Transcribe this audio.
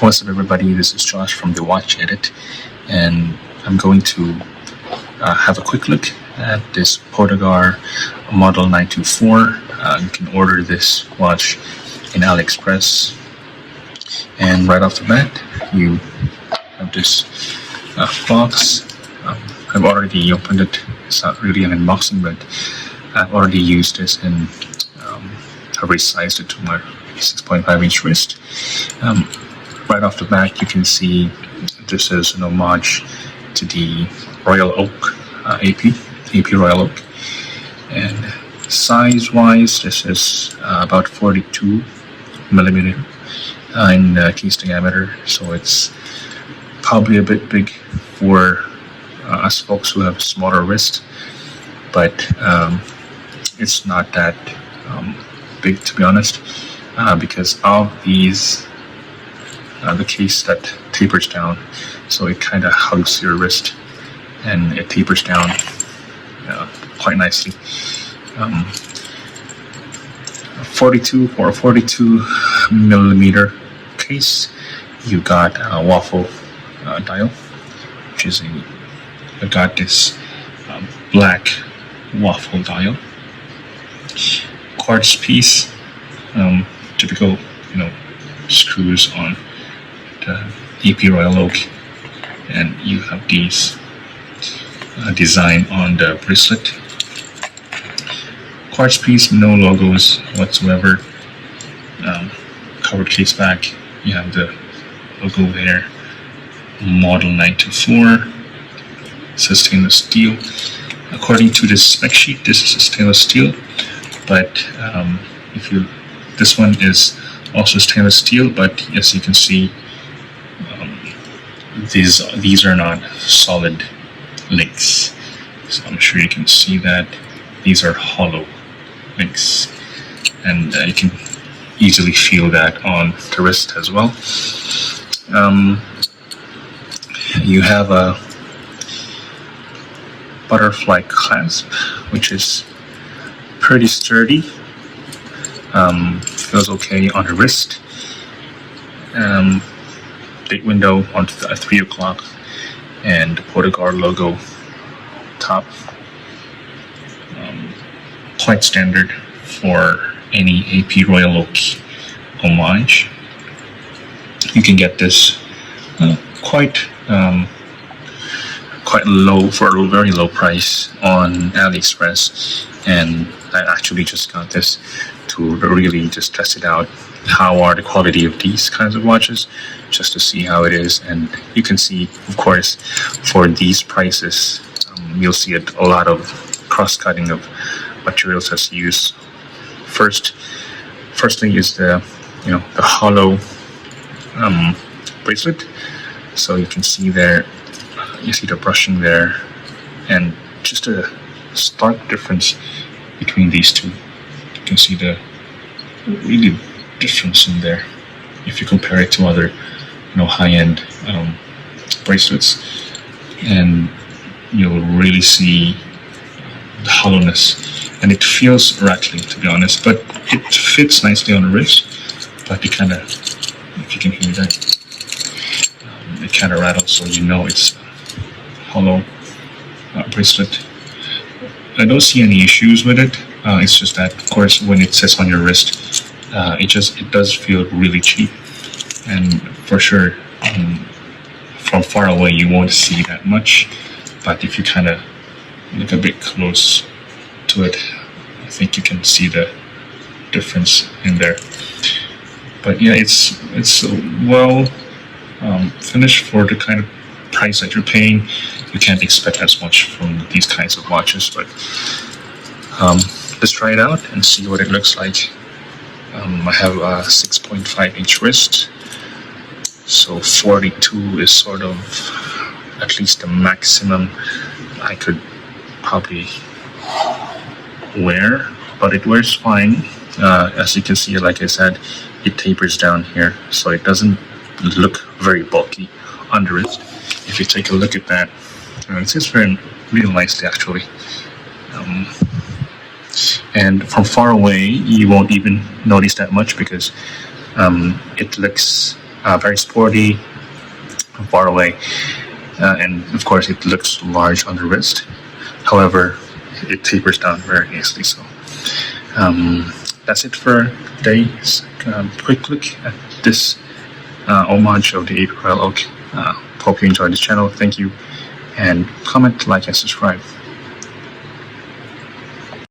What's up, everybody? This is Josh from the Watch Edit, and I'm going to have a quick look at this Poedagar Model 924. You can order this watch in AliExpress, and right off the bat, you have this box. I've already opened it. It's not really an unboxing, but I've already used this and I've resized it to my 6.5-inch wrist. Right off the bat, you can see this is an homage to the Royal Oak AP Royal Oak. And size-wise, this is about 42 millimeter in case diameter, so it's probably a bit big for us folks who have smaller wrist, but it's not that big, to be honest, because of these the case that tapers down, so it kind of hugs your wrist and it tapers down quite nicely. 42 for a 42 millimeter case, you got a waffle dial, which is I got this black waffle dial, quartz piece, typical screws on the AP Royal Oak, and you have these design on the bracelet. Quartz piece, no logos whatsoever. Covered case back, you have the logo there. Model 924. It's a stainless steel. According to the spec sheet, this is a stainless steel, but this one is also stainless steel, but as you can see, these are not solid links. So I'm sure you can see that these are hollow links, and you can easily feel that on the wrist as well. You have a butterfly clasp, which is pretty sturdy. Feels okay on the wrist. Date window on 3 o'clock, and the Poedagar logo top. Quite standard for any AP Royal Oak homage. You can get this quite low, for a very low price on AliExpress, and I actually just got this to really just test it out. How are the quality of these kinds of watches, just to see how it is. And you can see, of course, for these prices, you'll see a lot of cross-cutting of materials that's used. Firstly is the hollow bracelet. So you can see there, you see the brushing there, and just a stark difference between these two. You can see the really difference in there if you compare it to other high-end bracelets, and you'll really see the hollowness, and it feels rattly, to be honest, but it fits nicely on the wrist. But it kind of, if you can hear that, it kind of rattles, so it's hollow bracelet. I don't see any issues with it. It's just that, of course, when it sits on your wrist, it does feel really cheap, and for sure from far away you won't see that much, but if you kind of look a bit close to it, I think you can see the difference in there. But yeah, it's well finished for the kind of price that you're paying. You can't expect as much from these kinds of watches, but let's try it out and see what it looks like. I have a 6.5-inch wrist, so 42 is sort of at least the maximum I could probably wear, but it wears fine. As you can see, like I said, it tapers down here, so it doesn't look very bulky on the wrist. If you take a look at that, it sits very really nicely actually. And from far away you won't even notice that much, because it looks very sporty, far away, and of course it looks large on the wrist. However, it tapers down very easily. So that's it for today's quick look at this homage of the 8 Royal Oak. Hope you enjoyed this channel. Thank you, and comment, like, and subscribe.